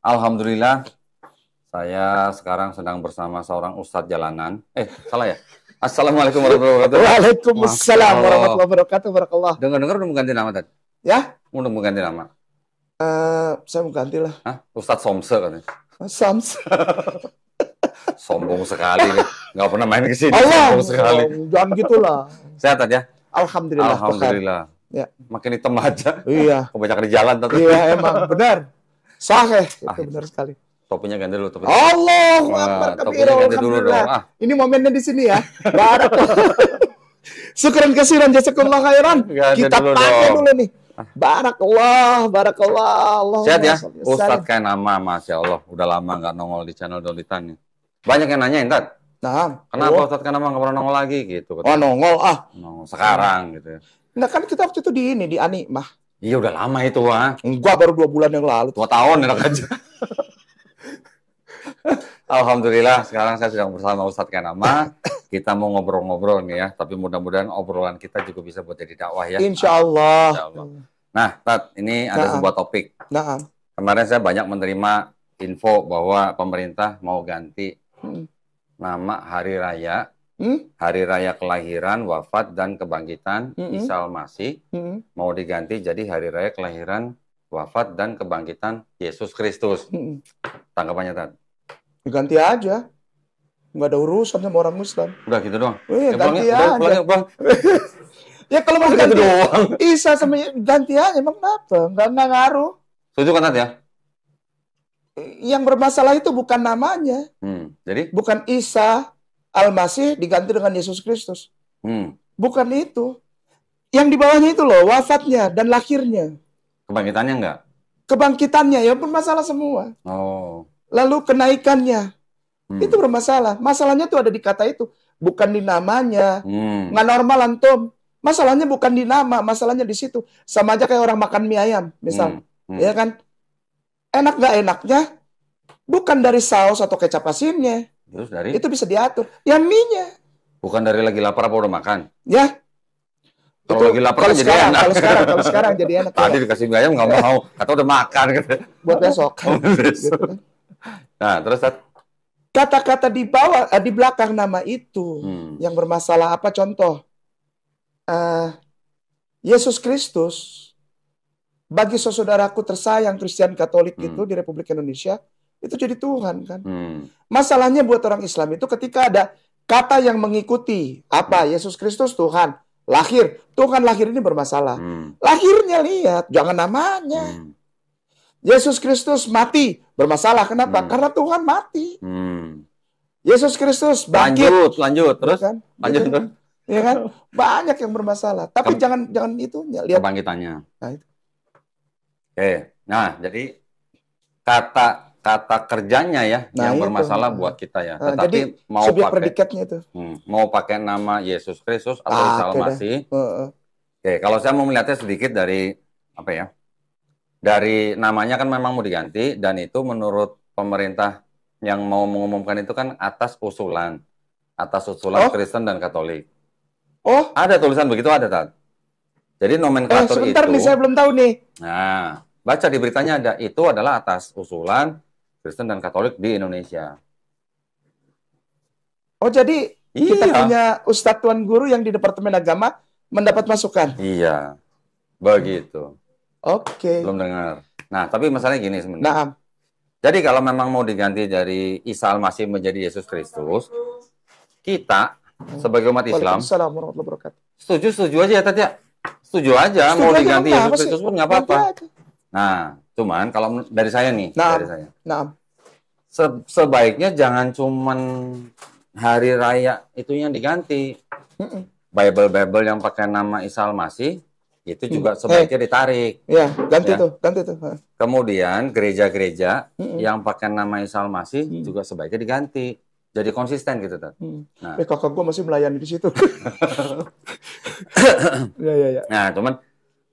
Alhamdulillah, saya sekarang sedang bersama seorang ustadz jalanan. Salah ya? Assalamualaikum warahmatullahi wabarakatuh. Waalaikumsalam warahmatullahi wabarakatuh. Barakallah. Dengar-dengar udah mengganti nama tadi? Ya, Udah mengganti nama? saya mau ganti lah. Hah? Ustadz Somse katanya. Sams. Sombong sekali nih. Nggak pernah main ke sini. Allah, Sombong sekali. jangan gitulah. Sehat ya? Alhamdulillah. Alhamdulillah. Ya. Makin hitam aja. Iya. Kebanyakan di jalan tadi. Iya, emang benar. Sahih, itu benar sekali. Topinya ganti dulu. Allahu Akbar kabira. Alhamdulillah. Ini momennya di sini ya. Barakallah. Syukran kasiran jazakallah khairan. Kita pakai dulu nih. Barakallah, barakallah. Allah. Sehat ya? Ustadz kayak nama, Masya Allah. Udah lama nggak nongol di channel Dolitan nih. Banyak yang nanyain, Tat. Nah, kenapa Ustadz kayak nama nggak pernah nongol lagi gitu? Oh, nongol Nongol sekarang gitu ya. Nah, kan kita waktu itu di Anikmah. Iya udah lama itu, Enggak, baru 2 bulan yang lalu. 2 tahun enak aja. Alhamdulillah, sekarang saya sedang bersama Ustadz Kanama. Kita mau ngobrol-ngobrol nih ya, tapi mudah-mudahan obrolan kita juga bisa buat jadi dakwah ya. Insya Allah. Nah, Tat, ini ada sebuah topik. Kemarin saya banyak menerima info bahwa pemerintah mau ganti nama hari raya. Hari raya kelahiran, wafat, dan kebangkitan Isa Al-Masih mau diganti jadi hari raya kelahiran, wafat, dan kebangkitan Yesus Kristus. Tanggapannya, Tat? Diganti aja. Nggak ada urusan sama orang Muslim. Udah gitu doang? Ganti aja. Ya kalau mau ganti doang. Isa sama ganti aja, emang kenapa? Nggak ngaruh. Setuju kan, Tat ya? Yang bermasalah itu bukan namanya. Jadi? Bukan Isa Al-Masih diganti dengan Yesus Kristus. Bukan itu. Yang di bawahnya itu loh, wafatnya dan lahirnya. Kebangkitannya enggak? Kebangkitannya ya bermasalah semua. Oh. Lalu kenaikannya. Itu bermasalah. Masalahnya tuh ada di kata itu. Bukan di namanya. Nggak normal antum. Masalahnya bukan di nama, masalahnya di situ. Sama aja kayak orang makan mie ayam, misal. Ya kan? Enak nggak enaknya, bukan dari saus atau kecap asinnya. Terus dari? Itu bisa diatur. Ya mie-nya. Bukan dari lagi lapar apa udah makan? Ya. Kalau lagi lapar jadi enak. Kalau sekarang jadi enak. Tadi dikasih mie ayam nggak mau. Kata udah makan. Buat besok. Gitu. Nah, terus kata-kata di bawah, di belakang nama itu yang bermasalah apa? Contoh, Yesus Kristus bagi saudaraku tersayang Kristen Katolik itu di Republik Indonesia itu jadi Tuhan kan. Masalahnya buat orang Islam itu ketika ada kata yang mengikuti apa Yesus Kristus Tuhan lahir, Tuhan lahir ini bermasalah. Lahirnya lihat, jangan namanya. Yesus Kristus mati bermasalah. Kenapa? Karena Tuhan mati. Yesus Kristus bangkit. Lanjut terus kan? Lanjut gitu. Terus. Ya kan? Banyak yang bermasalah. Tapi jangan itu lihat kebangkitannya. Nah, itu. Oke. Nah, jadi kata kerjanya ya yang bermasalah buat kita ya. Tetapi jadi, mau pakai predikatnya itu. Mau pakai nama Yesus Kristus atau Isa Al-Masih. Oke, kalau saya mau melihatnya sedikit dari apa ya? Dari namanya kan memang mau diganti dan itu menurut pemerintah yang mau mengumumkan itu kan atas usulan Kristen dan Katolik. Oh, ada tulisan begitu ada, Tat. Jadi nomenklatur sebentar itu. Nih, saya belum tahu nih. Nah, baca di beritanya ada itu adalah atas usulan Kristen dan Katolik di Indonesia. Oh, jadi kita punya Ustadz Tuan Guru yang di Departemen Agama mendapat masukan. Iya, begitu. Oke. Belum dengar. Nah, tapi masalahnya gini sebenarnya. Nah. Jadi kalau memang mau diganti dari Isa Al-Masih menjadi Yesus Kristus, kita sebagai umat Islam setuju aja ya, Tat ya. Setuju aja mau diganti Yesus Kristus pun nggak apa-apa. Nah, cuman kalau dari saya nih, sebaiknya jangan cuman hari raya itu yang diganti. Bible yang pakai nama Isa Al-Masih itu juga sebaiknya ditarik. Ya, ganti tuh. Kemudian gereja-gereja yang pakai nama Isa Al-Masih juga sebaiknya diganti. Jadi konsisten gitu, Tat. Nah, kakak gue masih melayani di situ. Ya. Nah, cuman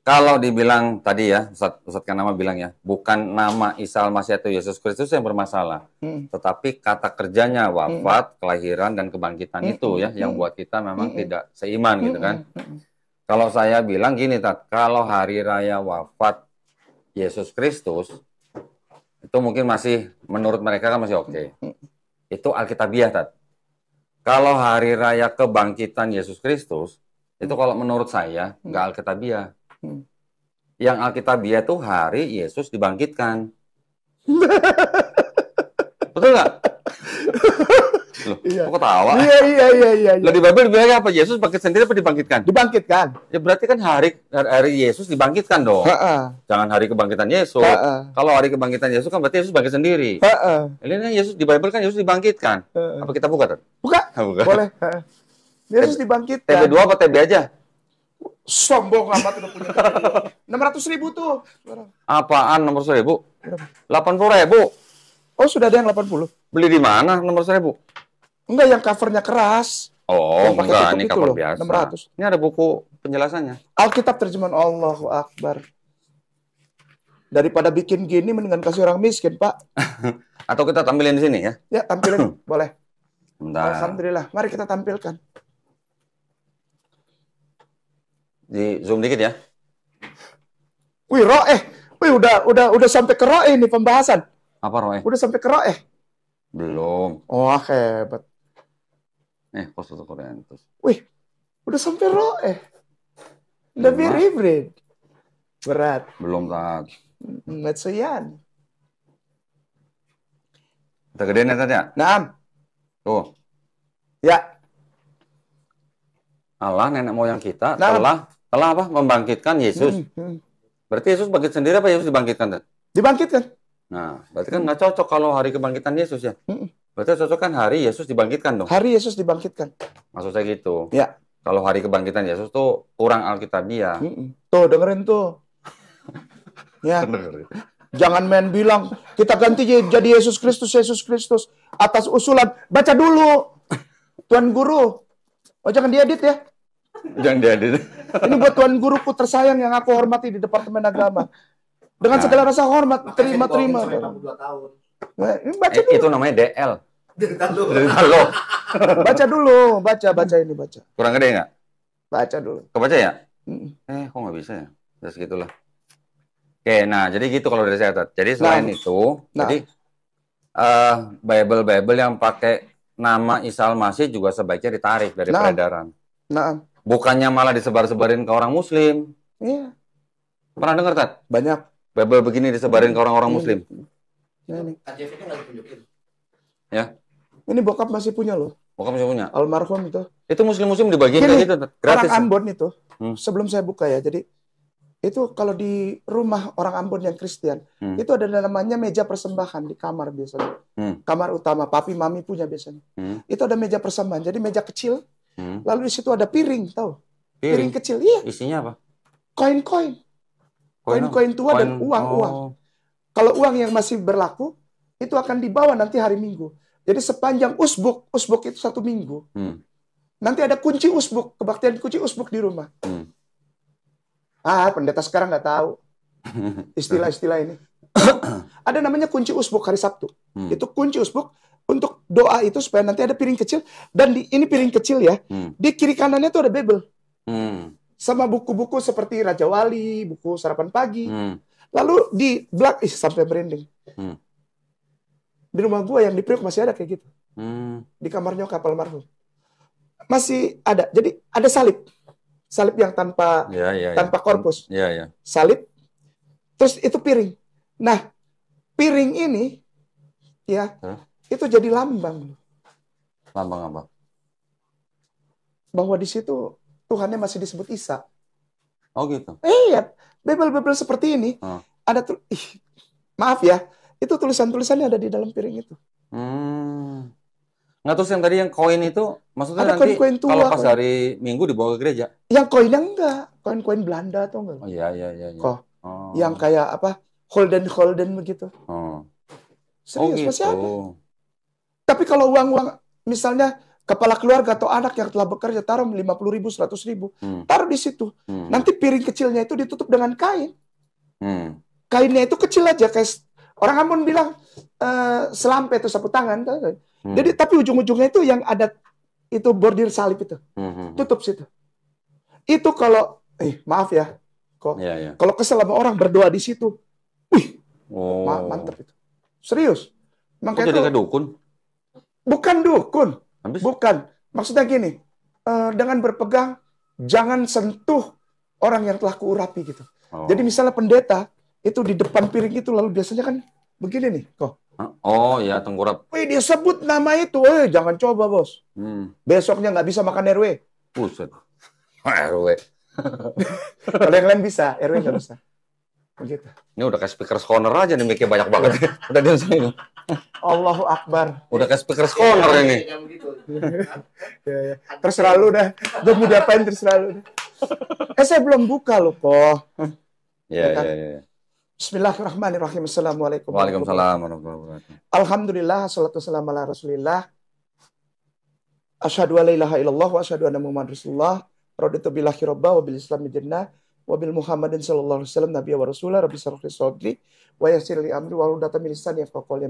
kalau dibilang tadi ya, Ustadz Kanama bilang ya, bukan nama Isa Al-Masih atau Yesus Kristus yang bermasalah, tetapi kata kerjanya wafat, kelahiran, dan kebangkitan itu ya, yang buat kita memang tidak seiman gitu kan. Kalau saya bilang gini, Tat, kalau hari raya wafat Yesus Kristus, Itu mungkin masih, menurut mereka kan masih oke. Itu Alkitabiah, Tat. Kalau hari raya kebangkitan Yesus Kristus, itu kalau menurut saya, nggak Alkitabiah. Yang Alkitabiah itu hari Yesus dibangkitkan. Betul nggak? Loh, kok ketawa? Iya. Loh, di Bible dibilang apa? Yesus bangkit sendiri apa dibangkitkan? Dibangkitkan. Ya berarti kan hari Yesus dibangkitkan dong. Jangan hari kebangkitan Yesus. Kalau hari kebangkitan Yesus kan berarti Yesus bangkit sendiri. Ini kan Yesus di Bible kan Yesus dibangkitkan. Apa kita buka, Tat? Buka. Boleh. Yesus dibangkitkan. TB2 apa TB aja? Sombong amat udah punya TB2. 600.000 tuh. Apaan nomor 1.000? 80.000. Oh, sudah ada yang 80. Beli di mana nomor 1.000? Enggak, yang covernya keras. Oh, enggak, ini cover biasa. 600. Ini ada buku penjelasannya. Alkitab terjemahan Allahu Akbar. Daripada bikin gini, mendingan kasih orang miskin, Pak. Atau kita tampilin di sini ya? Ya, tampilin. Boleh. Bentar. Alhamdulillah. Mari kita tampilkan. Di zoom dikit ya. Wih, Wih, udah sampai ke roeh nih pembahasan. Apa roeh? Udah sampai ke roeh. Belum. Oh, hebat. Post 1 Korintus. Wih, udah sampai roeh. Udah hybrid. Berat. Belum, Tat. Metsuyan. Udah gedein ya, Tat ya? Naam. Tuh. Ya. Allah, nenek moyang kita, telah apa? Membangkitkan Yesus. Berarti Yesus bangkit sendiri apa Yesus dibangkitkan, Tat? Dibangkitkan. Nah, berarti kan nggak cocok kalau hari kebangkitan Yesus ya? Berarti cocok kan hari Yesus dibangkitkan dong? Hari Yesus dibangkitkan. Maksud saya gitu. Ya. Kalau hari kebangkitan Yesus tuh kurang Alkitabiah. Tuh, dengerin tuh. Ya. Jangan main bilang, kita ganti jadi Yesus Kristus atas usulan. Baca dulu, Tuan Guru. Oh, jangan diedit ya. Jangan diedit. Ini buat Tuan Guruku tersayang yang aku hormati di Departemen Agama. Dengan segala rasa hormat, terima. Nah, ini baca dulu. Itu namanya DL. Halo. Baca dulu, baca ini. Kurang gede nggak? Baca dulu. Kebaca ya? Kok nggak bisa ya? Ya segitulah. Oke, nah jadi gitu kalau dari saya, Tat. Jadi selain itu, jadi Bible yang pakai nama Isa Al-Masih juga sebaiknya ditarik dari peredaran. Bukannya malah disebar-sebarin ke orang Muslim. Iya. Pernah dengar, Tat? Banyak. Bible begini disebarin ke orang-orang Muslim. Nah, ini. Ya. Ini bokap masih punya loh. Bokap masih punya. Almarhum itu. Itu Muslim-Muslim dibagiin kayak gitu, Orang gratis. Ambon itu. Sebelum saya buka ya. Jadi itu kalau di rumah orang Ambon yang Kristen, itu ada namanya meja persembahan di kamar biasanya. Kamar utama, papi mami punya biasanya. Itu ada meja persembahan. Jadi meja kecil. Lalu di situ ada piring, tahu? Piring kecil. Iya. Isinya apa? Koin-koin. Koin-koin tua dan uang-uang. Kalau uang yang masih berlaku, itu akan dibawa nanti hari Minggu. Jadi sepanjang usbuk itu 1 minggu. Nanti ada kunci usbuk, kebaktian kunci usbuk di rumah. Pendeta sekarang nggak tahu istilah-istilah ini. Ada namanya kunci usbuk hari Sabtu. Itu kunci usbuk untuk doa itu supaya nanti ada piring kecil. Dan ini piring kecil ya. Di kiri kanannya tuh ada Bible. Sama buku-buku seperti Raja Wali, buku Sarapan Pagi. Lalu di belakang, sampai merinding. Di rumah gua yang di Priok masih ada kayak gitu. Di kamarnya kapal marhum. Masih ada. Jadi ada salib. Salib yang tanpa korpus. Salib. Terus itu piring. Nah, piring ini ya, itu jadi lambang. Lambang apa? Bahwa di situ Tuhannya masih disebut Isa. Oh gitu. Iya, Bible seperti ini. Ada maaf ya, itu tulisan-tulisannya ada di dalam piring itu. Nggak, terus yang tadi yang koin itu, maksudnya ada nanti koin tua, kalau pas hari Minggu dibawa ke gereja? Yang koinnya enggak, koin-koin Belanda atau enggak? Oh iya. Kok? Yang kayak apa? Holden begitu. Serius, masih ada. Tapi kalau uang-uang, misalnya kepala keluarga atau anak yang telah bekerja, taruh 50.000, 100.000, taruh di situ. Nanti piring kecilnya itu ditutup dengan kain. Kainnya itu kecil aja, kayak orang Ambon bilang selampe itu sapu tangan. Jadi tapi ujung-ujungnya itu yang ada itu bordir salib itu, tutup situ. Itu kalau maaf ya, kok kalau kesel sama orang berdoa di situ, wih, mantap itu. Serius. Makanya jadi dukun? Bukan dukun. Habis? Bukan. Maksudnya gini, dengan berpegang, jangan sentuh orang yang telah kuurapi gitu. Jadi misalnya pendeta, itu di depan piring itu, lalu biasanya kan begini nih, kok. Oh ya, tengkurap. Dia sebut nama itu, jangan coba bos. Besoknya nggak bisa makan RW. Buset. RW. Kalau yang lain bisa, RW nggak bisa. Begitu. Ini udah kayak speaker corner aja nih, mic-nya banyak banget. Udah di sini. Allahu Akbar. Udah kayak speaker corner ini. Ya. Terserah lu dah. Gue mau diapain terserah lu. Saya belum buka loh kok. Ya. Bismillahirrahmanirrahim. Assalamualaikum. Waalaikumsalam warahmatullahi wabarakatuh. Alhamdulillah, assalatu wassalamu ala Rasulillah. Asyhadu an la ilaha illallah wa asyhadu anna Muhammadar Rasulullah. Raditu billahi rabba wa bil Islami dinnah wa bil Muhammadin sallallahu alaihi wasallam nabiyya wa rasulah. Rabbi shrah li sadri wa yassir li amri wa hlul 'uqdatam min lisani yafqahu qawli.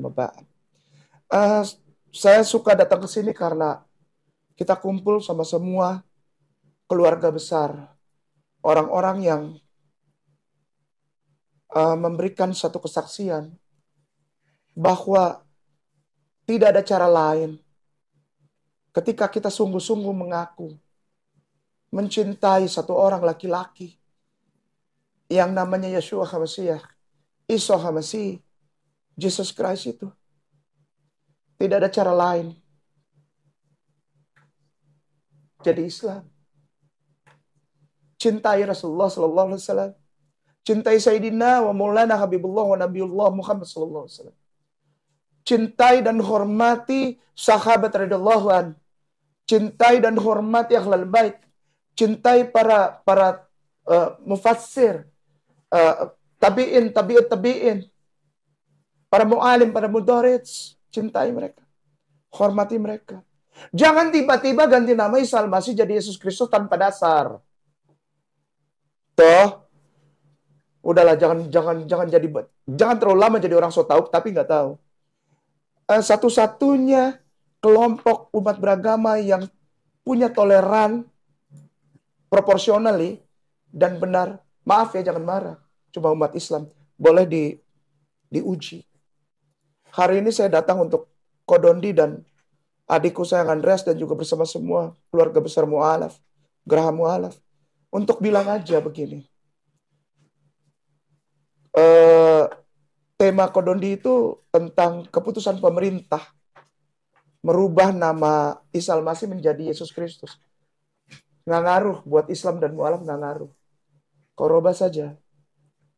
Saya suka datang ke sini karena kita kumpul sama semua keluarga besar, orang-orang yang memberikan satu kesaksian bahwa tidak ada cara lain ketika kita sungguh-sungguh mengaku mencintai satu orang laki-laki yang namanya Yeshua HaMashiach, Isa HaMasih, Jesus Christ itu. Tidak ada cara lain jadi Islam. Cintai Rasulullah sallallahu alaihi wasallam. Cintai Sayyidina wa Maulana Habibullah wa Nabiullah Muhammad sallallahu alaihi wasallam. Cintai dan hormati sahabat radhiyallahu an. Cintai dan hormati ahlul bait. Cintai para mufassir, tabi'in. Para mu'alim, para mudarris. Cintai mereka. Hormati mereka. Jangan tiba-tiba ganti nama Isa Al-Masih jadi Yesus Kristus tanpa dasar. Toh, udahlah, jangan terlalu lama jadi orang so tahu tapi nggak tahu. Satu-satunya kelompok umat beragama yang punya toleran, proportionally dan benar. Maaf ya, jangan marah. Cuma umat Islam boleh diuji. Hari ini saya datang untuk Kodondi dan adikku sayang Andreas dan juga bersama semua keluarga besar Mu'alaf, Geraha Mu'alaf, untuk bilang aja begini. Tema Kodondi itu tentang keputusan pemerintah merubah nama Isa Al-Masih menjadi Yesus Kristus. Nggak ngaruh buat Islam dan Mu'alaf, nggak ngaruh. Kau robah saja.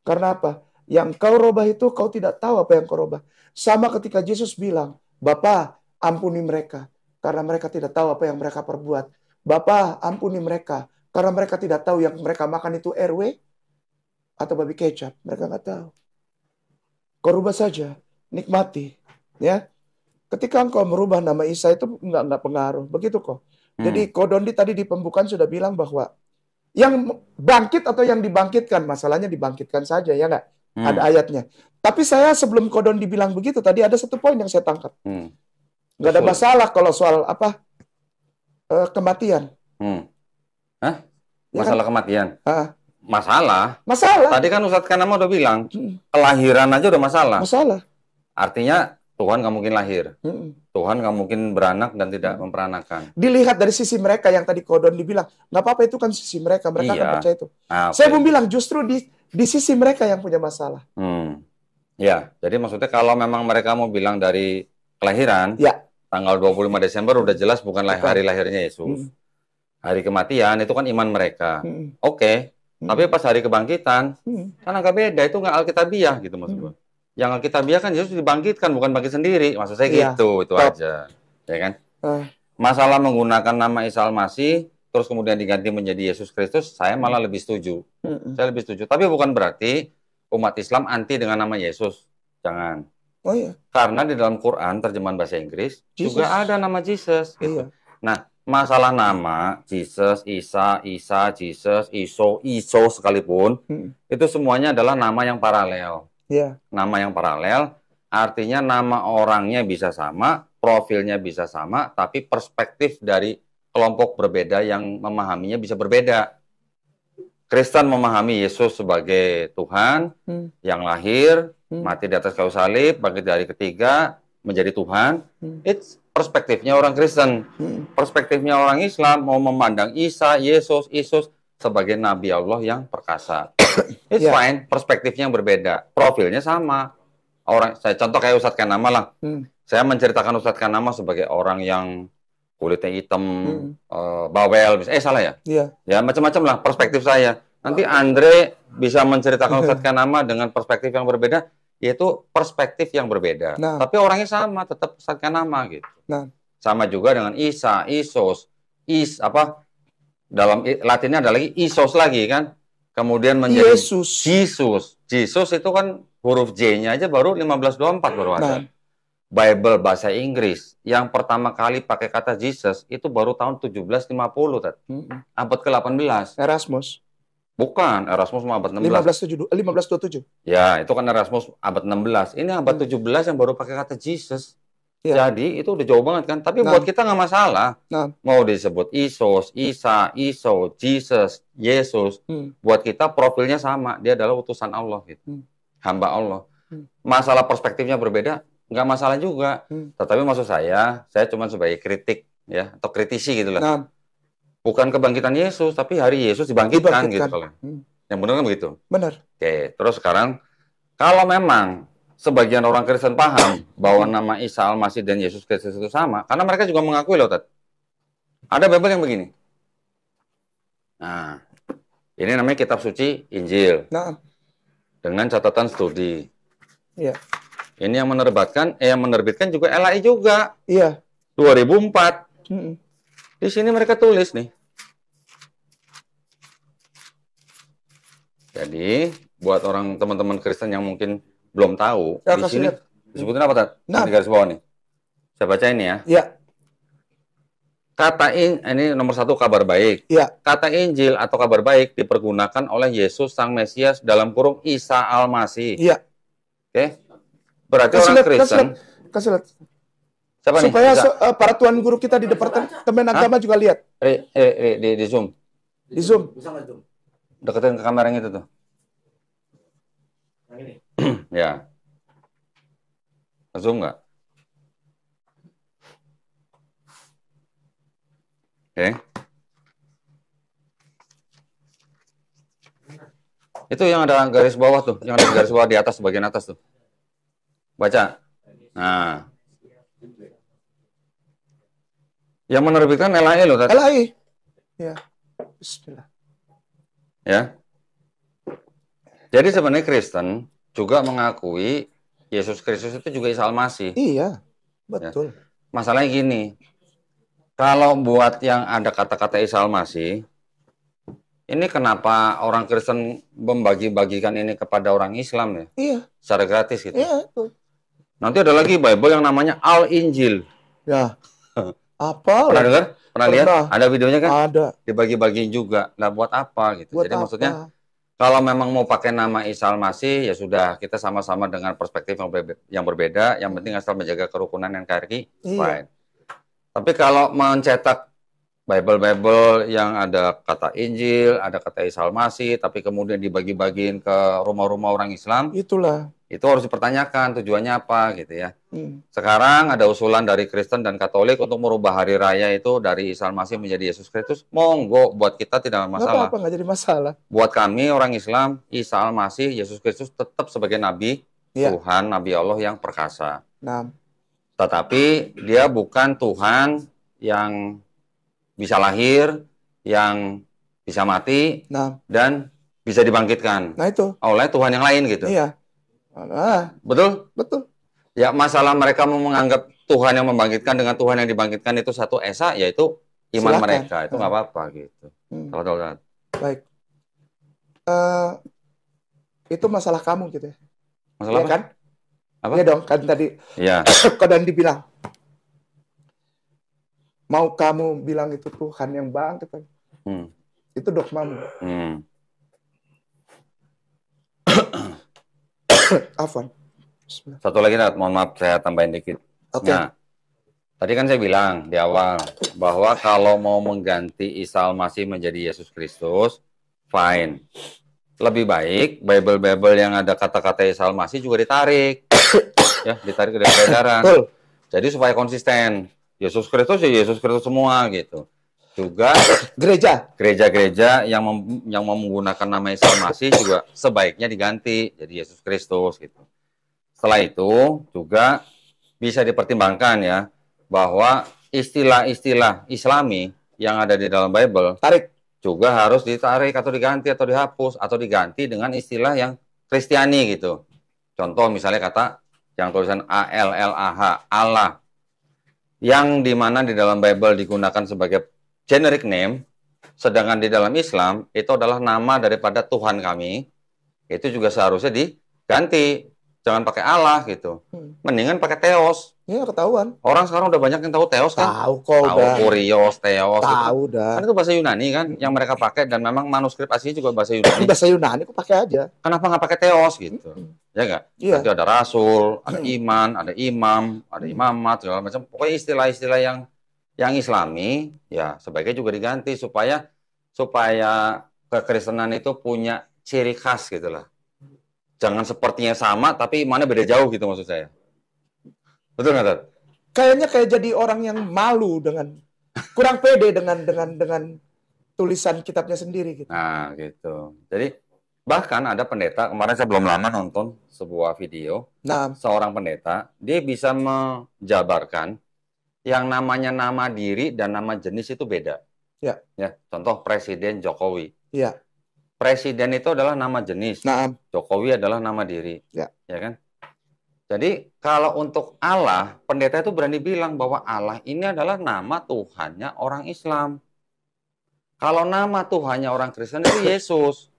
Karena apa? Yang kau robah itu kau tidak tahu apa yang kau robah. Sama ketika Yesus bilang, Bapa, ampuni mereka karena mereka tidak tahu apa yang mereka perbuat. Bapa, ampuni mereka karena mereka tidak tahu yang mereka makan itu RW atau babi kecap. Mereka nggak tahu. Kau rubah saja, nikmati, ya. Ketika engkau merubah nama Isa itu nggak pengaruh, begitu kok. Jadi Kodondi tadi di pembukaan sudah bilang bahwa yang bangkit atau yang dibangkitkan, masalahnya dibangkitkan saja, ya nggak? Ada ayatnya. Tapi saya sebelum Kodondi bilang begitu tadi ada satu poin yang saya tangkap. Nggak ada masalah kalau soal kematian. Hah? Masalah ya kan? Kematian? Masalah. Tadi kan Ustadz Kanama udah bilang, kelahiran aja udah masalah. Artinya Tuhan nggak mungkin lahir. Tuhan nggak mungkin beranak dan tidak memperanakan. Dilihat dari sisi mereka yang tadi Kodon dibilang, nggak apa-apa itu kan sisi mereka. Mereka akan percaya itu. Saya mau bilang justru di sisi mereka yang punya masalah. Ya, jadi maksudnya kalau memang mereka mau bilang dari kelahiran, tanggal 25 Desember udah jelas bukan hari lahirnya Yesus. Hari kematian itu kan iman mereka. Oke. Tapi pas hari kebangkitan, kan agak beda. Itu nggak Alkitabiah gitu maksud gue. Yang Alkitabiah kan Yesus dibangkitkan, bukan bangkit sendiri. Maksud saya gitu, itu aja. Ya kan? Masalah menggunakan nama Isa Al-Masih, terus kemudian diganti menjadi Yesus Kristus, saya malah lebih setuju. Saya lebih setuju. Tapi bukan berarti umat Islam anti dengan nama Yesus. Jangan. Oh iya. Karena di dalam Quran, terjemahan bahasa Inggris, juga ada nama Jesus. Gitu. Nah, masalah nama Jesus, Isa, Jesus, Iso sekalipun, itu semuanya adalah nama yang paralel. Nama yang paralel, artinya nama orangnya bisa sama, profilnya bisa sama, tapi perspektif dari kelompok berbeda yang memahaminya bisa berbeda. Kristen memahami Yesus sebagai Tuhan yang lahir, mati di atas kayu salib, bangkit dari ketiga, menjadi Tuhan. It's perspektifnya orang Kristen. Perspektifnya orang Islam mau memandang Isa, Yesus sebagai Nabi Allah yang perkasa. It's fine, perspektifnya yang berbeda, profilnya sama. Saya contoh kayak Ustadz Kanama lah. Saya menceritakan Ustadz Kanama sebagai orang yang kulitnya hitam, bawel, salah ya? Iya. Ya macam-macam lah perspektif saya. Nanti Andre bisa menceritakan Ustadz Kanama dengan perspektif yang berbeda, yaitu perspektif yang berbeda. Tapi orangnya sama, tetap Ustadz Kanama gitu. Sama juga dengan Isa, Isos, dalam Latinnya ada lagi Isos lagi kan. Kemudian menjadi Jesus. Jesus itu kan huruf J-nya aja baru 1524 baru ada. Bible bahasa Inggris yang pertama kali pakai kata Jesus itu baru tahun 1750, abad ke-18. Erasmus. Bukan, Erasmus abad 16. 1527. Ya, itu kan Erasmus abad 16. Ini abad 17 yang baru pakai kata Jesus. Jadi itu udah jauh banget kan. Tapi buat kita nggak masalah. Mau disebut Isos, Isa, Iso, Jesus, Yesus. Buat kita profilnya sama. Dia adalah utusan Allah gitu. Hamba Allah. Masalah perspektifnya berbeda, nggak masalah juga. Tetapi maksud saya cuma sebagai kritik ya atau kritisi gitu lah. Bukan kebangkitan Yesus, tapi hari Yesus dibangkitkan. Gitu kalau. Yang benar kan begitu? Benar. Oke, terus sekarang kalau memang sebagian orang Kristen paham bahwa nama Isa Al-Masih dan Yesus Kristus itu sama, karena mereka juga mengakui loh, Tat. Ada Bible yang begini. Nah, ini namanya kitab suci Injil. Dengan catatan studi. Iya. Ini yang menerbitkan juga LAI juga. Iya. 2004. Di sini mereka tulis nih. Jadi, buat teman-teman Kristen yang mungkin belum tahu, di sini disebutin apa, Tat? Di garis bawah nih. Saya baca ini ya. Iya. Ini nomor 1 kabar baik. Iya. Kata Injil atau kabar baik dipergunakan oleh Yesus Sang Mesias dalam kurung Isa Al-Masih. Iya. Oke. Berarti orang Kristen. Kasih lihat. Siapa supaya nih? Para tuan guru kita di Departemen Agama juga lihat. Di Zoom. Di Zoom. Bisa nggak Zoom? Deketin ke kamera yang itu tuh. Yang ini? Ya. Zoom nggak? Oke. Itu yang ada garis bawah tuh, yang ada garis bawah di atas, bagian atas tuh. Baca. Nah. Yang menerbitkan LAI loh, Tat. LAI. Ya. Bismillah. Ya. Jadi sebenarnya Kristen juga mengakui Yesus Kristus itu juga Isa Al-Masih. Iya, betul. Ya. Masalahnya gini, kalau buat yang ada kata-kata Isa Al-Masih, ini kenapa orang Kristen membagi-bagikan ini kepada orang Islam ya? Iya. Secara gratis gitu. Iya, betul. Nanti ada lagi Bible yang namanya Al-Injil. Ya. Apa? Pernah dengar? Pernah lihat? Ada videonya kan? Ada. Dibagi-bagiin juga. Nah, buat apa gitu? Buat Jadi apa? maksudnya, kalau memang mau pakai nama Isa Al-Masih, ya sudah, kita sama-sama dengan perspektif yang berbeda. Yang penting asal menjaga kerukunan NKRI, fine. Tapi kalau mencetak Bible yang ada kata Injil, ada kata Isa Al-Masih, tapi kemudian dibagi-bagiin ke rumah-rumah orang Islam, itu harus dipertanyakan tujuannya apa gitu ya. Sekarang ada usulan dari Kristen dan Katolik untuk merubah hari raya itu dari Isa Al-Masih menjadi Yesus Kristus. Monggo, buat kita tidak masalah. Nggak jadi masalah. Buat kami orang Islam, Isa Al-Masih, Yesus Kristus tetap sebagai Nabi Tuhan, Nabi Allah yang perkasa. Tetapi dia bukan Tuhan yang bisa lahir, yang bisa mati, dan bisa dibangkitkan. Nah itu. Oleh Tuhan yang lain gitu. Iya. Betul? Betul. Ya, masalah mereka mau menganggap Tuhan yang membangkitkan dengan Tuhan yang dibangkitkan itu satu esa, yaitu iman Silakan. mereka. Itu nggak apa-apa gitu. Baik. Itu masalah kamu gitu ya. Masalah ya apa? Kan? Apa? Iya dong, kan tadi. Iya. Kodan dibilang. Mau kamu bilang itu Tuhan yang bangkit. Itu dogmamu. Afwan. Satu lagi, mohon maaf saya tambahin dikit. Nah, tadi kan saya bilang di awal bahwa kalau mau mengganti Isa Al-Masih menjadi Yesus Kristus, fine. lebih baik Bible yang ada kata-kata Isa Al-Masih juga ditarik. Ya, ditarik dari peredaran. Jadi supaya konsisten. Yesus Kristus ya Yesus Kristus semua gitu. Juga gereja-gereja yang menggunakan nama Isa Al-Masih juga sebaiknya diganti jadi Yesus Kristus gitu. Setelah itu juga bisa dipertimbangkan ya bahwa istilah-istilah Islami yang ada di dalam Bible juga harus ditarik atau diganti atau dihapus atau diganti dengan istilah yang Kristiani gitu. Contoh misalnya kata yang tulisan ALLAH, Allah, yang dimana di dalam Bible digunakan sebagai generic name, sedangkan di dalam Islam itu adalah nama daripada Tuhan kami, itu juga seharusnya diganti. Jangan pakai Allah gitu. Mendingan pakai Theos. Iya, ketahuan. Orang sekarang udah banyak yang tahu Theos kan? Tahu kok. Tahu Kurios, Theos. Tahu gitu. Kan itu bahasa Yunani kan yang mereka pakai dan memang manuskrip aslinya juga bahasa Yunani. Bahasa Yunani kok pakai aja. Kenapa nggak pakai Theos gitu? Ya nggak? Iya. Berarti ada rasul, ada iman, ada imam, ada imamat, segala macam. Pokoknya istilah-istilah yang Islami ya sebaiknya juga diganti supaya kekristenan itu punya ciri khas gitu lah. Jangan sepertinya sama, tapi imannya beda jauh gitu maksud saya. Betul nggak, Tat? Kayaknya kayak jadi orang yang malu kurang pede dengan tulisan kitabnya sendiri gitu. Nah, gitu. Jadi bahkan ada pendeta, kemarin saya belum lama nonton sebuah video, seorang pendeta, dia bisa menjabarkan yang namanya nama diri dan nama jenis itu beda. Ya. Ya, contoh Presiden Jokowi. Ya. Presiden itu adalah nama jenis. Jokowi adalah nama diri. Ya kan? Jadi kalau untuk Allah, pendeta itu berani bilang bahwa Allah ini adalah nama Tuhannya orang Islam. Kalau nama Tuhannya orang Kristen itu Yesus.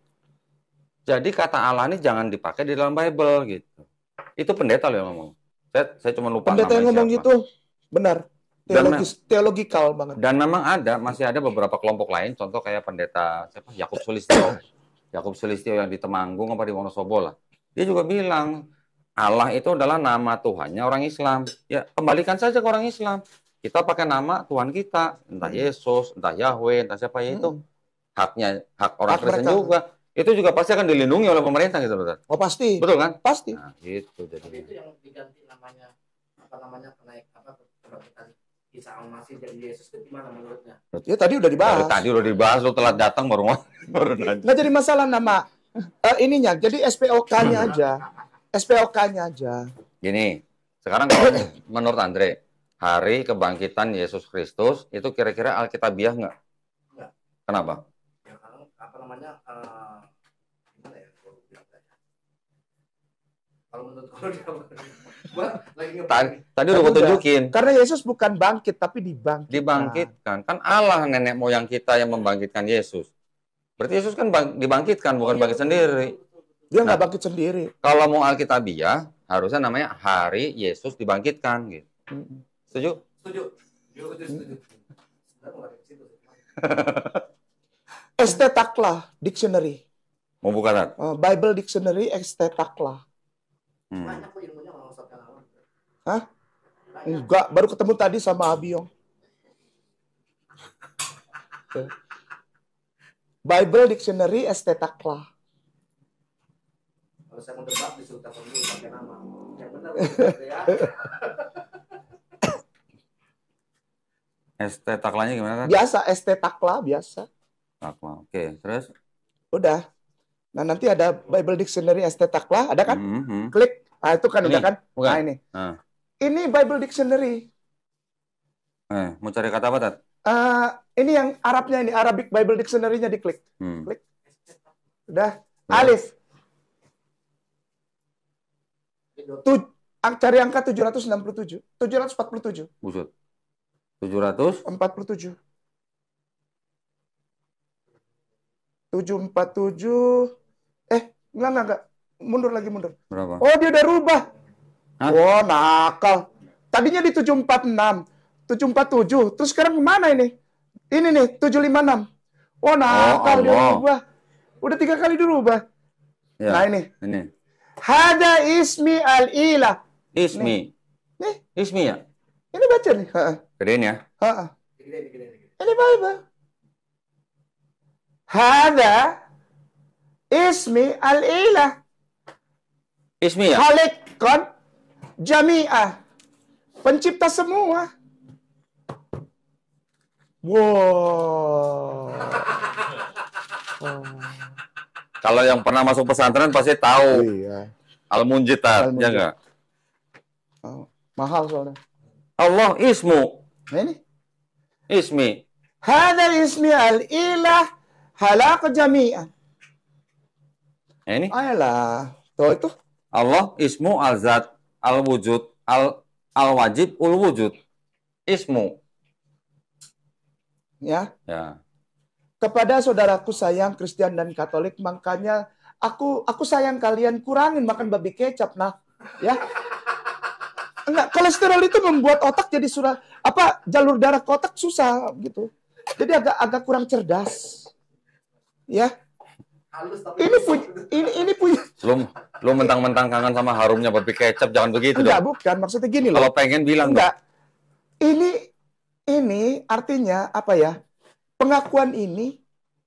Jadi kata Allah ini jangan dipakai di dalam Bible gitu. Itu pendeta loh yang ngomong. Saya cuma lupa pendeta yang ngomong siapa. Gitu benar. Teologikal banget. Dan memang masih ada beberapa kelompok lain, contoh kayak pendeta Yakub Sulistyo yang di Temanggung apa di Wonosobo lah. Dia juga bilang Allah itu adalah nama Tuhannya orang Islam. Ya, kembalikan saja ke orang Islam. Kita pakai nama Tuhan kita, entah Yesus, entah Yahweh, entah siapa ya itu. Hak orang Kristen juga. Itu juga pasti akan dilindungi oleh pemerintah gitu, betul? Oh, pasti. Betul kan? Pasti. Nah, gitu jadi. Itu yang diganti namanya kebangkitan Isa Al-Masih jadi Yesus itu gimana menurutnya? Ya tadi udah dibahas. Tadi udah dibahas, lu telat datang baru nanya. Nggak jadi masalah nama ininya, jadi SPOK-nya aja. SPOK-nya aja. Gini, sekarang kalau menurut Andre, hari kebangkitan Yesus Kristus itu kira-kira alkitabiah nggak? Nggak. Kenapa? Ya karena gimana ya? Kalau menurut tadi udah gue tunjukin. Karena Yesus bukan bangkit, tapi dibangkitkan. Dibangkitkan. Kan Allah nenek moyang kita yang membangkitkan Yesus. Berarti Yesus kan dibangkitkan, bukan bangkit sendiri. Dia nggak bangkit sendiri. Kalau mau alkitabiah, harusnya namanya hari Yesus dibangkitkan. Gitu. Setuju? Setuju. Estetaklah Dictionary. Mau buka kan? Bible Dictionary Estetaklah. Banyak kok ilmunya kalau Ustaz Kalangan. Hah? Enggak, baru ketemu tadi sama Abiong. Bible Dictionary Estetaklah. Kalau saya mau debat disuruh telepon dulu pakai nama. Yang benar ya. Estetaklahnya gimana kan? Biasa, estetaklah biasa. Oke, terus? Udah. Nah, nanti ada Bible Dictionary Estetaklah, ada kan? Klik. Nah, itu kan udah kan? Bukan. Nah, ini. Ini Bible Dictionary. Mau cari kata apa, Tat? Ini yang Arabnya ini, Arabic Bible Dictionary-nya diklik. Klik. Udah. Alif. Cari angka 767. 747. Busut. 747. 747. Enggak. Mundur lagi. Berapa? Oh, dia udah rubah. Hah? Oh, nakal. Tadinya di 746. 747. Terus sekarang kemana ini? Ini nih, 756. Oh, nakal, dia rubah. Udah 3 kali dirubah. Ya, nah, ini. Hada ismi al-ilah. Ismi. Nih. Ismi ya? Ini baca nih. Gedein ya? Ini Bible. Hada ismi al-ilah. Ismi ya? Khaliqan jami'ah. Pencipta semua. Wow. Kalau yang pernah masuk pesantren pasti tahu. Iya. Al-Munjitat, ya enggak? Oh, mahal soalnya. Allah ismu. Nah ini. Ismi. Hadal ismi al-ilah halaq jami'ah. Ini. Ayolah. Tuh itu. Allah ismu al-zat, al-wujud, al-wajib, ul-wujud. Ismu. Ya. Ya. Kepada saudaraku sayang Kristen dan Katolik, makanya aku sayang kalian kurangin makan babi kecap, nah, ya. Enggak, kolesterol itu membuat otak jadi jalur darah ke otak susah gitu. Jadi agak kurang cerdas. Ya. Ini punya. Lu mentang-mentang kangen sama harumnya babi kecap, jangan begitu enggak, dong. Bukan, maksudnya gini loh. Kalau pengen bilang enggak. Ini artinya apa ya? Pengakuan ini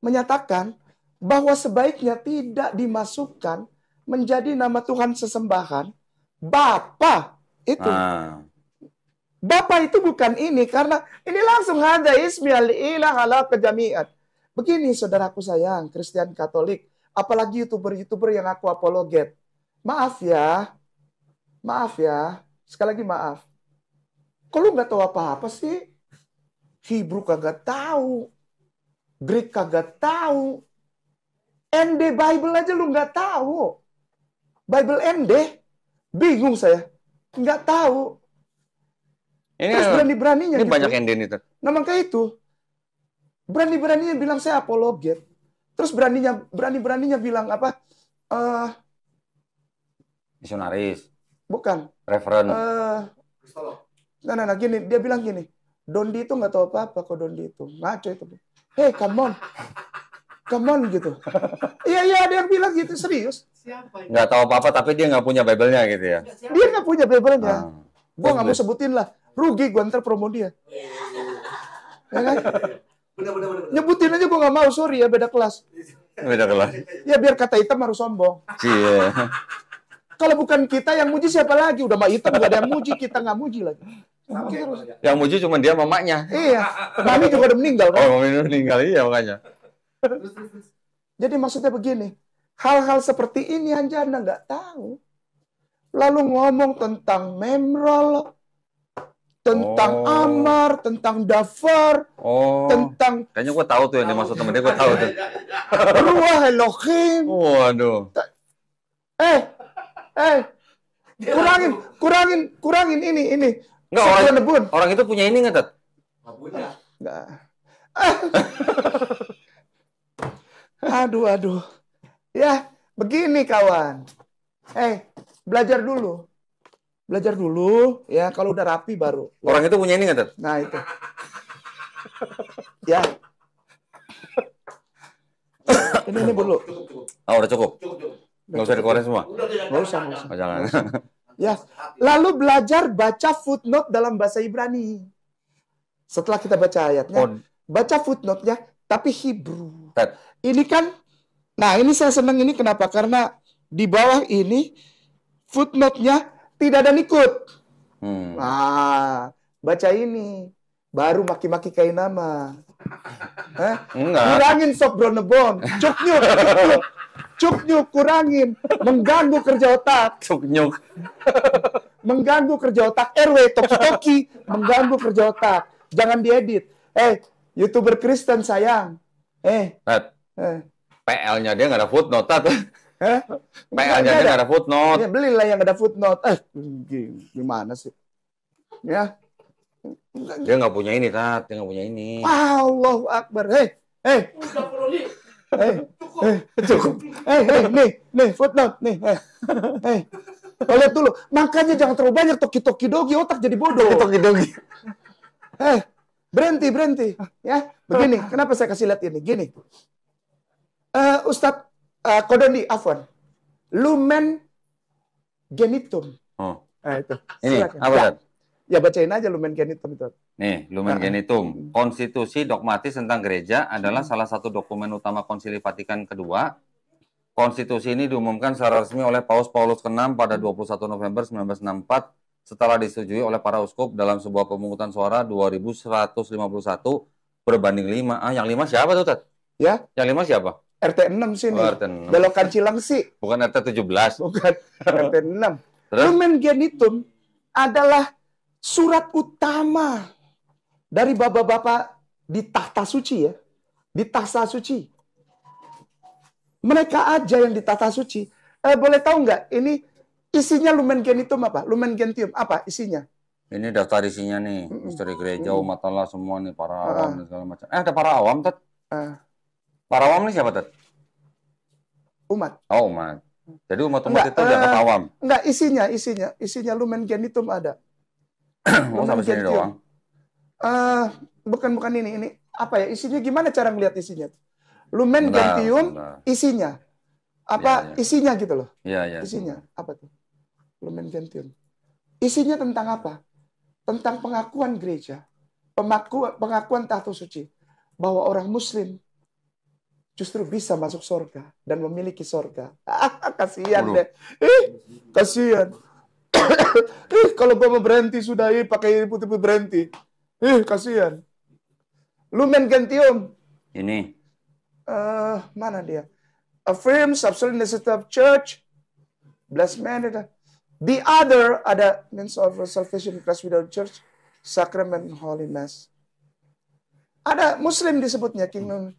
menyatakan bahwa sebaiknya tidak dimasukkan menjadi nama Tuhan sesembahan Bapa itu. Bapa itu bukan ini, karena ini langsung ada ismi al-ilah ala kejamiat. Begini saudaraku sayang, Kristen Katolik, apalagi YouTuber yang aku apologet. Maaf ya, sekali lagi maaf. Kok lu nggak tahu apa-apa sih? Hebrew kagak tahu. Greek kagak tahu. ND Bible aja lu nggak tahu. Bible ND. Bingung saya. Nggak tahu. Terus berani-beraninya ini gitu. Banyak ND ini. Nah makanya itu. Berani-beraninya bilang saya apologet. Terus berani-beraninya bilang apa? Misionaris. Bukan. Referen. Nah, gini. Dia bilang gini. Dondi itu nggak tahu apa-apa kok Dondi itu. Ngaco itu. Hey, come on gitu. Iya, ada yang bilang gitu, serius. Nggak tahu apa-apa, tapi dia nggak punya Bible-nya gitu ya? Dia nggak punya Bible-nya. Gue nggak mau sebutin lah. Rugi gue ntar promo dia. Ya kan? Bener. Nyebutin aja gue nggak mau, sorry ya, beda kelas. Beda kelas. Ya biar kata hitam harus sombong. Iya. Kalau bukan kita yang muji siapa lagi? Udah mah hitam nggak ada yang muji, kita nggak muji lagi. Yang muji cuma dia mamanya. Iya. Mami juga udah meninggal kan? Oh, mami udah meninggal, iya makanya. Jadi maksudnya begini, hal-hal seperti ini aja Anda nggak tahu. Lalu ngomong tentang memrol, tentang amar, tentang dafar, tentang... Kayaknya gue tahu tuh yang dimaksud temen dia, gue tahu tuh. Ruah Elohim. Waduh. Kurangin ini. Enggak, orang itu punya ini nggak, Tat? Nggak punya. Nggak. Aduh. Ya, begini kawan. Belajar dulu. Ya, kalau udah rapi baru. Orang itu punya ini nggak, Tat? Nah, itu. Ya. Ini dulu. Oh, udah cukup. Nggak usah dikeluarin semua? Nggak usah. Oh, jangan. Ya, lalu belajar baca footnote dalam bahasa Ibrani. Setelah kita baca ayatnya, baca footnote-nya, tapi Hebrew. Ini kan, nah ini saya senang ini kenapa? Karena di bawah ini footnote-nya tidak ada nikut. Nah, baca ini. Baru maki-maki kain nama. Enggak. Kurangin sop bronebon. Cuknyuk, kurangin. Mengganggu kerja otak. Cuknyuk. Mengganggu kerja otak. RW, toki-toki. Mengganggu kerja otak. Jangan diedit. YouTuber Kristen sayang. PL-nya dia nggak ada footnote, Tat. PL-nya dia nggak ada footnote. Ya, belilah yang ada footnote. Gimana sih? Ya. Dia nggak punya ini, Tat. Dia nggak punya ini. Allahu Akbar. Cukup. Nih, footnote. Nih. Kau lihat dulu. Makanya jangan terlalu banyak toki-toki dogi. Otak jadi bodoh. Toki-toki. Berhenti. Ya, begini. Kenapa saya kasih lihat ini? Gini. Ustadz Kodondi, Afwan. Lumen genitum. Itu. Ini, apa, Tat? Ya, bacain aja lumen genitum itu. Nih, Lumen Genitum. Konstitusi dogmatis tentang gereja adalah salah satu dokumen utama Konsili Vatikan kedua konstitusi ini diumumkan secara resmi oleh Paus Paulus ke-6 pada 21 November 1964 setelah disetujui oleh para uskup dalam sebuah pemungutan suara 2151 berbanding 5. Ah, yang 5 siapa tuh, Ted? Ya. Yang 5 siapa? RT 6 sini. RT 6. Belokan Cilengsi. Bukan RT 17. Bukan. RT 6. Lumen Gentium adalah surat utama dari bapak-bapak di tahta suci ya. Di tahta suci. Mereka aja yang di tahta suci. Boleh tahu nggak? Ini isinya Lumen Gentium apa? Lumen Gentium apa isinya? Ini daftar isinya nih. Misteri gereja, umat Allah semua nih. Para awam dan segala macam. Ada para awam, Ted? Para awam ini siapa, Ted? Umat. Oh, umat. Jadi umat-umat itu dianggap awam? Enggak, isinya Lumen Gentium ada. Oh, sampai sini doang? Bukan ini apa ya? Isinya gimana cara ngelihat isinya? Lumen Gentium isinya. Apa isinya gitu loh? Iya. Isinya apa tuh? Lumen Gentium. Isinya tentang apa? Tentang pengakuan gereja. Pengakuan tahta suci. Bahwa orang muslim justru bisa masuk surga dan memiliki surga. Kasihan deh. Kasihan. Kalau gue mau berhenti sudah pakai putih-putih berhenti. Kasihan. Lumen Gentium. Ini. Mana dia? Affirms absolute necessity of church. Blessed man. The other ada means of salvation in Christ without church, sacrament, holy mass. Ada Muslim disebutnya kingdom.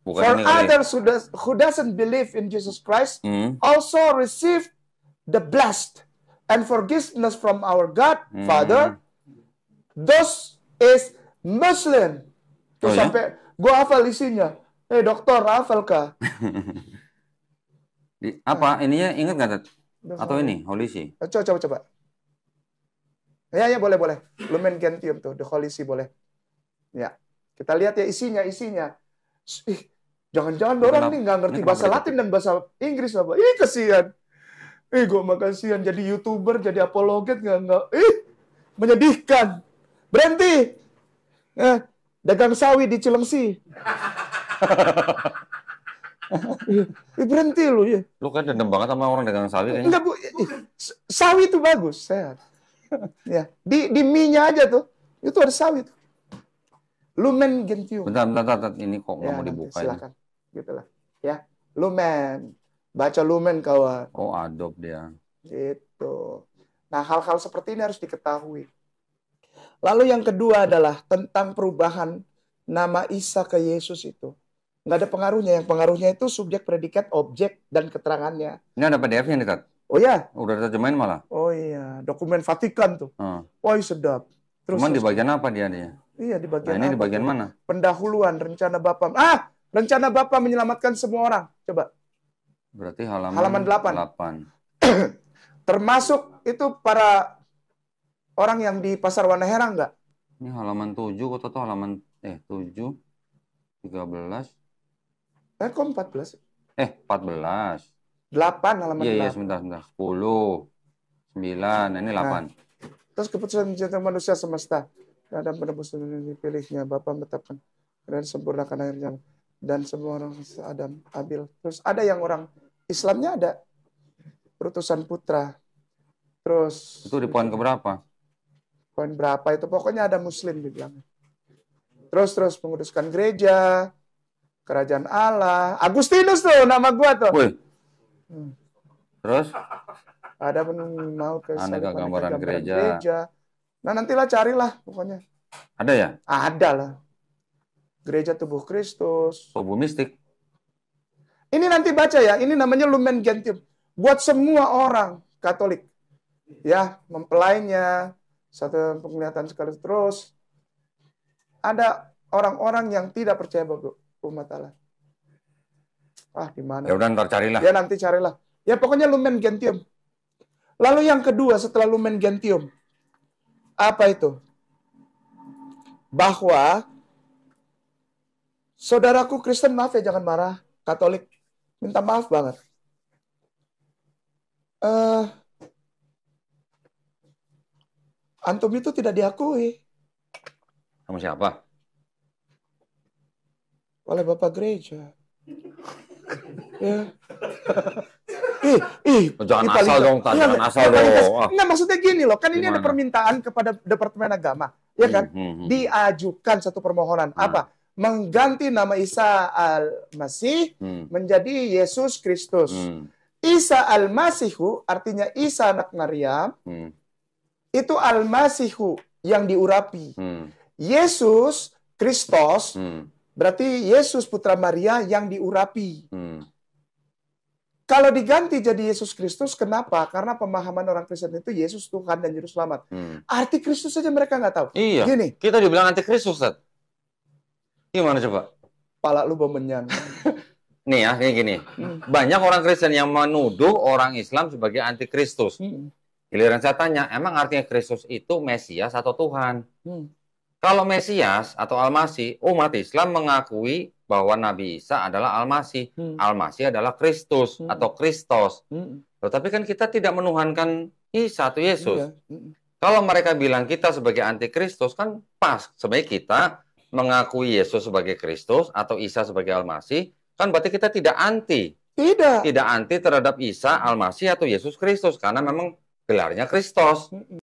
For others who doesn't believe in Jesus Christ also receive the blessed and forgiveness from our God Father. Those is Muslim. Tuh sampai gua hafal isinya. Dokter hafal kah? Apa ininya ingat nggak? Atau ini Holy See? Coba. Ya boleh. Lumen Gentium tuh, the Holy See boleh. Ya, kita lihat ya isinya. Jangan-jangan orang nih nggak ngerti bahasa Latin dan bahasa Inggris apa? Kasihan. Gue mah kasihan jadi YouTuber, jadi apologet nggak. Menyedihkan. Berhenti. Dagang sawi di Cilengsi. Berhenti lu ya. Lu kan dendam banget sama orang dagang sawi kayaknya. Enggak, Bu. Sawi itu bagus, sehat. Ya, di mie-nya aja tuh. Itu ada sawi tuh. Lumen Gentium. Bentar. Ini kok nggak mau dibuka ini. Silakan. Gitulah. Ya, Lumen. Baca Lumen kawan. Oh, adopt dia. Gitu. Nah, hal-hal seperti ini harus diketahui. Lalu yang kedua adalah tentang perubahan nama Isa ke Yesus itu. Nggak ada pengaruhnya. Yang pengaruhnya itu subjek, predikat, objek, dan keterangannya. Ini ada PDF-nya nih, Tat? Oh ya? Udah terjemahin malah? Oh iya. Dokumen Vatikan tuh. Wah, sedap. Cuman di bagian apa dia? Iya, di bagian ini di bagian mana? Pendahuluan, rencana Bapa. Rencana Bapa menyelamatkan semua orang. Coba. Berarti halaman 8. Termasuk itu para orang yang di Pasar Wana Herang nggak? Ini halaman 7, kok tahu halaman 7, 13. Kok 14? 14. 8 halaman 8. Iya, sebentar. 10, 9, ini 8. Terus keputusan cinta manusia semesta. Adam penebus yang dipilihnya, Bapa menetapkan dan sempurnakan akhirnya. Dan semua orang Adam, Abil. Terus ada yang orang Islamnya ada. Perutusan putra. Terus. Itu di poin keberapa? Poin berapa itu? Pokoknya ada Muslim dibilang. Terus menguduskan gereja. Kerajaan Allah. Agustinus tuh nama gua tuh. Wih. Terus? Ada mau ke aneka gambaran gereja. Nah, nantilah carilah pokoknya. Ada ya? Ada lah. Gereja tubuh Kristus. Tubuh mistik. Ini nanti baca ya. Ini namanya Lumen Gentium. Buat semua orang Katolik. Ya, mempelainya. Satu penglihatan sekali terus. Ada orang-orang yang tidak percaya bahwa umat Allah. Di mana? Ya udah ntar carilah. Ya nanti carilah. Ya pokoknya Lumen Gentium. Lalu yang kedua setelah Lumen Gentium. Apa itu? Bahwa saudaraku Kristen, maaf ya, jangan marah. Katolik, minta maaf banget. Antum itu tidak diakui. Sama siapa? Oleh Bapak Gereja. Ya. Jangan asal dong, jangan asal dong. Enggak, maksudnya gini loh, kan ini ada permintaan kepada Departemen Agama, ya kan? Diajukan satu permohonan. Apa? Mengganti nama Isa Al-Masih menjadi Yesus Kristus. Isa Al-Masihu artinya Isa anak Maryam. Itu Al-Masihu yang diurapi. Yesus Kristus berarti Yesus putra Maria yang diurapi. Kalau diganti jadi Yesus Kristus, kenapa? Karena pemahaman orang Kristen itu Yesus Tuhan dan Juru Selamat. Arti Kristus saja mereka nggak tahu. Iya. Gini, kita dibilang anti Kristus, Ustaz. Gimana coba? Pala lu bemenyan. Nih ya, kayak gini. Banyak orang Kristen yang menuduh orang Islam sebagai anti Kristus. Giliran saya tanya, emang artinya Kristus itu Mesias atau Tuhan? Kalau Mesias atau Al-Masih, umat Islam mengakui bahwa Nabi Isa adalah Al-Masih. Al-Masih adalah Kristus atau Kristos. Tetapi kan kita tidak menuhankan Isa atau Yesus. Kalau mereka bilang kita sebagai anti-Kristus, kan pas. Sebenarnya kita mengakui Yesus sebagai Kristus atau Isa sebagai Al-Masih, kan berarti kita tidak anti. Tidak anti terhadap Isa, Al-Masih atau Yesus Kristus. Karena memang gelarnya Kristos.